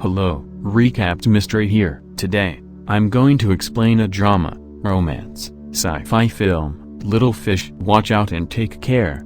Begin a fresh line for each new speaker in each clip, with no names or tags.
Hello, Recapped Mystery here. Today, I'm going to explain a drama, romance, sci-fi film, Little Fish. Watch out and take care.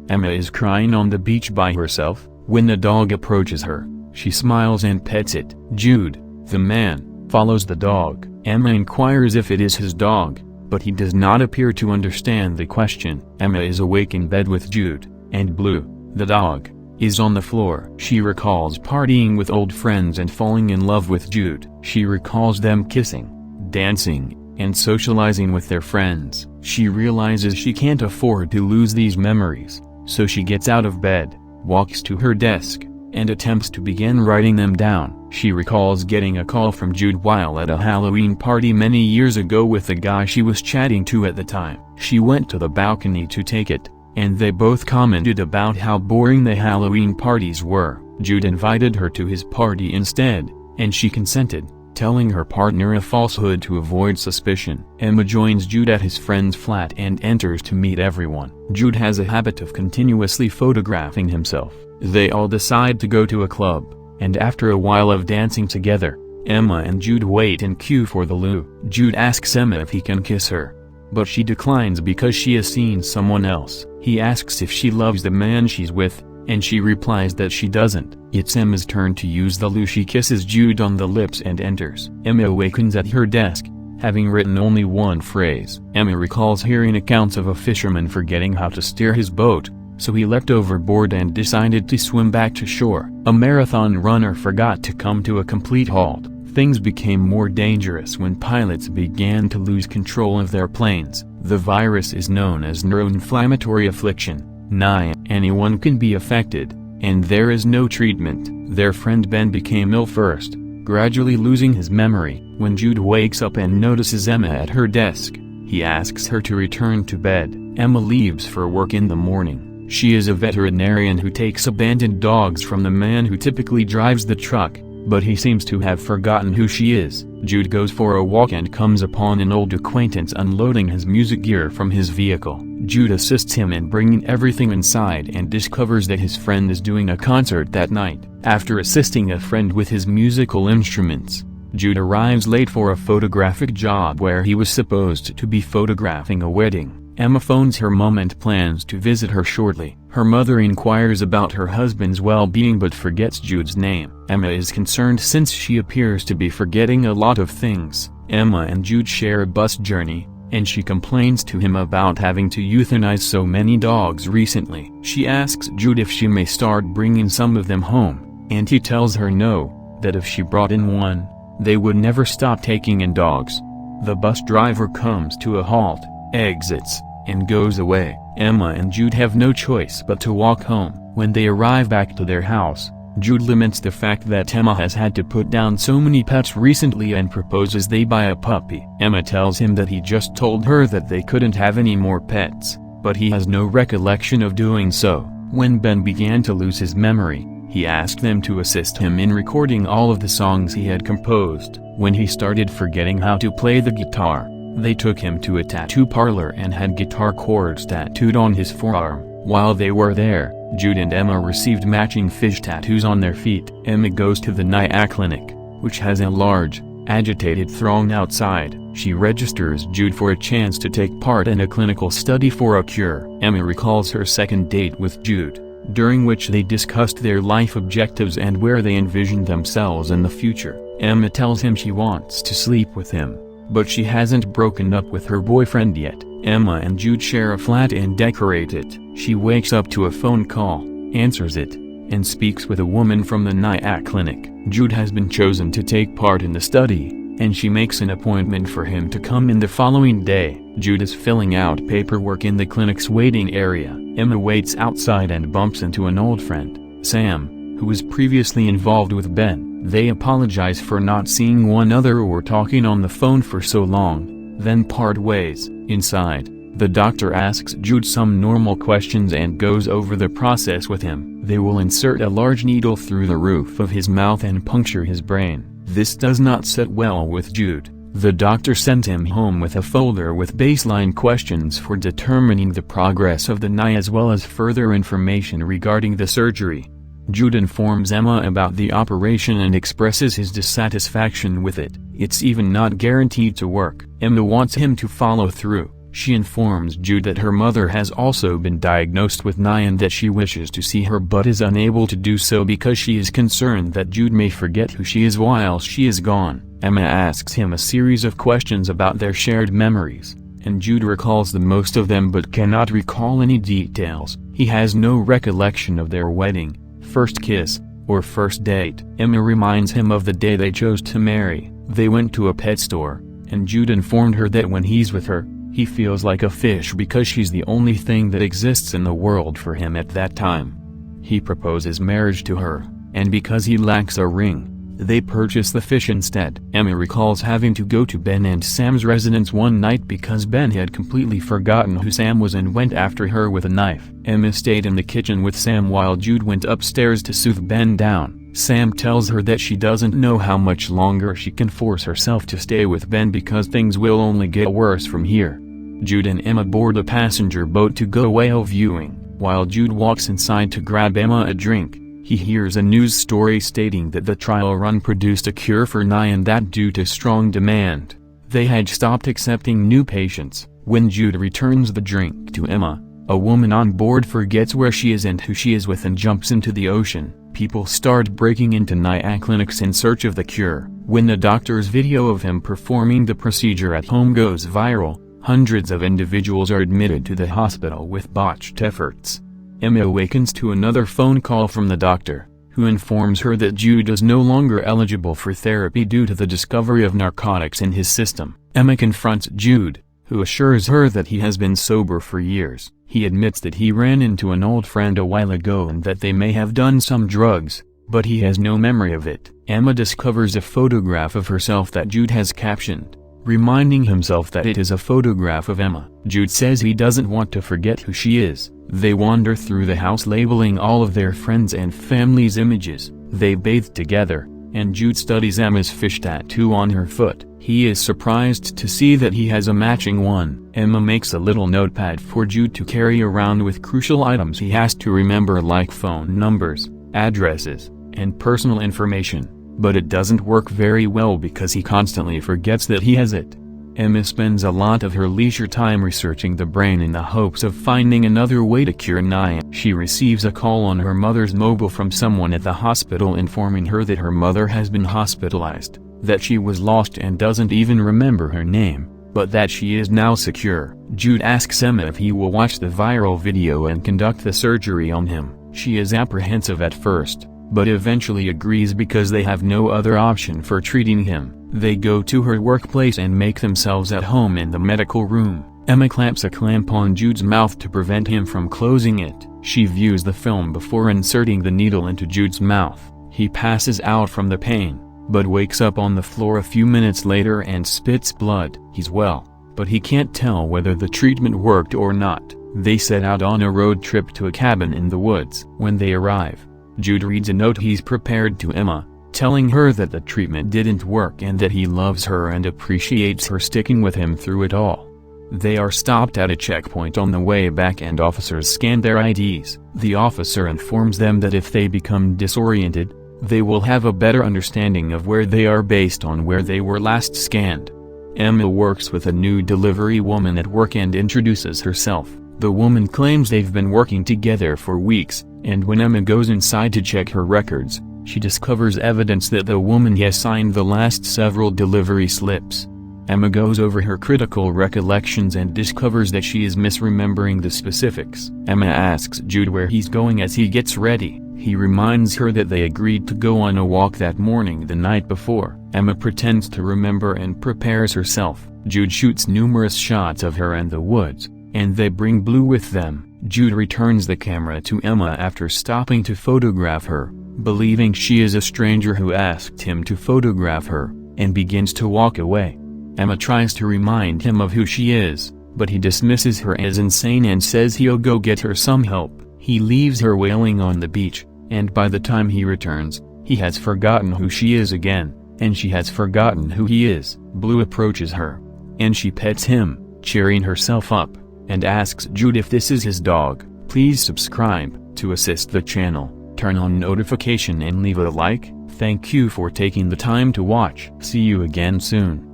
Emma is crying on the beach by herself. When the dog approaches her, she smiles and pets it. Jude, the man, follows the dog. Emma inquires if it is his dog, but he does not appear to understand the question. Emma is awake in bed with Jude, and Blue, the dog, is on the floor. She recalls partying with old friends and falling in love with Jude. She recalls them kissing, dancing, and socializing with their friends. She realizes she can't afford to lose these memories, so she gets out of bed, walks to her desk, and attempts to begin writing them down. She recalls getting a call from Jude while at a Halloween party many years ago with the guy she was chatting to at the time. She went to the balcony to take it, and they both commented about how boring the Halloween parties were. Jude invited her to his party instead, and she consented, telling her partner a falsehood to avoid suspicion. Emma joins Jude at his friend's flat and enters to meet everyone. Jude has a habit of continuously photographing himself. They all decide to go to a club, and after a while of dancing together, Emma and Jude wait in queue for the loo. Jude asks Emma if he can kiss her, but she declines because she has seen someone else. He asks if she loves the man she's with, and she replies that she doesn't. It's Emma's turn to use the loo. She kisses Jude on the lips and enters. Emma awakens at her desk, having written only one phrase. Emma recalls hearing accounts of a fisherman forgetting how to steer his boat, so he leapt overboard and decided to swim back to shore. A marathon runner forgot to come to a complete halt. Things became more dangerous when pilots began to lose control of their planes. The virus is known as neuroinflammatory affliction, NI. Anyone can be affected, and there is no treatment. Their friend Ben became ill first, gradually losing his memory. When Jude wakes up and notices Emma at her desk, he asks her to return to bed. Emma leaves for work in the morning. She is a veterinarian who takes abandoned dogs from the man who typically drives the truck, but he seems to have forgotten who she is. Jude goes for a walk and comes upon an old acquaintance unloading his music gear from his vehicle. Jude assists him in bringing everything inside and discovers that his friend is doing a concert that night. After assisting a friend with his musical instruments, Jude arrives late for a photographic job where he was supposed to be photographing a wedding. Emma phones her mom and plans to visit her shortly. Her mother inquires about her husband's well-being but forgets Jude's name. Emma is concerned since she appears to be forgetting a lot of things. Emma and Jude share a bus journey, and she complains to him about having to euthanize so many dogs recently. She asks Jude if she may start bringing some of them home, and he tells her no, that if she brought in one, they would never stop taking in dogs. The bus driver comes to a halt, exits, and goes away. Emma and Jude have no choice but to walk home. When they arrive back to their house, Jude laments the fact that Emma has had to put down so many pets recently and proposes they buy a puppy. Emma tells him that he just told her that they couldn't have any more pets, but he has no recollection of doing so. When Ben began to lose his memory, he asked them to assist him in recording all of the songs he had composed. When he started forgetting how to play the guitar, they took him to a tattoo parlor and had guitar chords tattooed on his forearm. While they were there, Jude and Emma received matching fish tattoos on their feet. Emma goes to the NIA clinic, which has a large, agitated throng outside. She registers Jude for a chance to take part in a clinical study for a cure. Emma recalls her second date with Jude, during which they discussed their life objectives and where they envisioned themselves in the future. Emma tells him she wants to sleep with him, but she hasn't broken up with her boyfriend yet. Emma and Jude share a flat and decorate it. She wakes up to a phone call, answers it, and speaks with a woman from the NIA clinic. Jude has been chosen to take part in the study, and she makes an appointment for him to come in the following day. Jude is filling out paperwork in the clinic's waiting area. Emma waits outside and bumps into an old friend, Sam, who was previously involved with Ben. They apologize for not seeing one another or talking on the phone for so long, then part ways. Inside, the doctor asks Jude some normal questions and goes over the process with him. They will insert a large needle through the roof of his mouth and puncture his brain. This does not sit well with Jude. The doctor sends him home with a folder with baseline questions for determining the progress of the NIA as well as further information regarding the surgery. Jude informs Emma about the operation and expresses his dissatisfaction with it. It's even not guaranteed to work. Emma wants him to follow through. She informs Jude that her mother has also been diagnosed with NI and that she wishes to see her but is unable to do so because she is concerned that Jude may forget who she is while she is gone. Emma asks him a series of questions about their shared memories, and Jude recalls the most of them but cannot recall any details. He has no recollection of their wedding, first kiss, or first date. Emma reminds him of the day they chose to marry. They went to a pet store, and Jude informed her that when he's with her, he feels like a fish because she's the only thing that exists in the world for him at that time. He proposes marriage to her, and because he lacks a ring, they purchase the fish instead. Emma recalls having to go to Ben and Sam's residence one night because Ben had completely forgotten who Sam was and went after her with a knife. Emma stayed in the kitchen with Sam while Jude went upstairs to soothe Ben down. Sam tells her that she doesn't know how much longer she can force herself to stay with Ben because things will only get worse from here. Jude and Emma board a passenger boat to go whale viewing. While Jude walks inside to grab Emma a drink, he hears a news story stating that the trial run produced a cure for NI and that due to strong demand, they had stopped accepting new patients. When Jude returns the drink to Emma, a woman on board forgets where she is and who she is with and jumps into the ocean. People start breaking into NI clinics in search of the cure. When the doctor's video of him performing the procedure at home goes viral, hundreds of individuals are admitted to the hospital with botched efforts. Emma awakens to another phone call from the doctor, who informs her that Jude is no longer eligible for therapy due to the discovery of narcotics in his system. Emma confronts Jude, who assures her that he has been sober for years. He admits that he ran into an old friend a while ago and that they may have done some drugs, but he has no memory of it. Emma discovers a photograph of herself that Jude has captioned, reminding himself that it is a photograph of Emma. Jude says he doesn't want to forget who she is. They wander through the house labeling all of their friends and family's images. They bathe together, and Jude studies Emma's fish tattoo on her foot. He is surprised to see that he has a matching one. Emma makes a little notepad for Jude to carry around with crucial items he has to remember like phone numbers, addresses, and personal information. But it doesn't work very well because he constantly forgets that he has it. Emma spends a lot of her leisure time researching the brain in the hopes of finding another way to cure NI. She receives a call on her mother's mobile from someone at the hospital informing her that her mother has been hospitalized, that she was lost and doesn't even remember her name, but that she is now secure. Jude asks Emma if he will watch the viral video and conduct the surgery on him. She is apprehensive at first, but eventually agrees because they have no other option for treating him. They go to her workplace and make themselves at home in the medical room. Emma clamps a clamp on Jude's mouth to prevent him from closing it. She views the film before inserting the needle into Jude's mouth. He passes out from the pain, but wakes up on the floor a few minutes later and spits blood. He's well, but he can't tell whether the treatment worked or not. They set out on a road trip to a cabin in the woods. When they arrive, Jude reads a note he's prepared to Emma, telling her that the treatment didn't work and that he loves her and appreciates her sticking with him through it all. They are stopped at a checkpoint on the way back and officers scan their IDs. The officer informs them that if they become disoriented, they will have a better understanding of where they are based on where they were last scanned. Emma works with a new delivery woman at work and introduces herself. The woman claims they've been working together for weeks, and when Emma goes inside to check her records, she discovers evidence that the woman has signed the last several delivery slips. Emma goes over her critical recollections and discovers that she is misremembering the specifics. Emma asks Jude where he's going as he gets ready. He reminds her that they agreed to go on a walk that morning the night before. Emma pretends to remember and prepares herself. Jude shoots numerous shots of her and the woods, and they bring Blue with them. Jude returns the camera to Emma after stopping to photograph her, believing she is a stranger who asked him to photograph her, and begins to walk away. Emma tries to remind him of who she is, but he dismisses her as insane and says he'll go get her some help. He leaves her wailing on the beach, and by the time he returns, he has forgotten who she is again, and she has forgotten who he is. Blue approaches her, and she pets him, cheering herself up, and asks Jude if this is his dog. Please subscribe to assist the channel. turn on notification and leave a like. Thank you for taking the time to watch. See you again soon.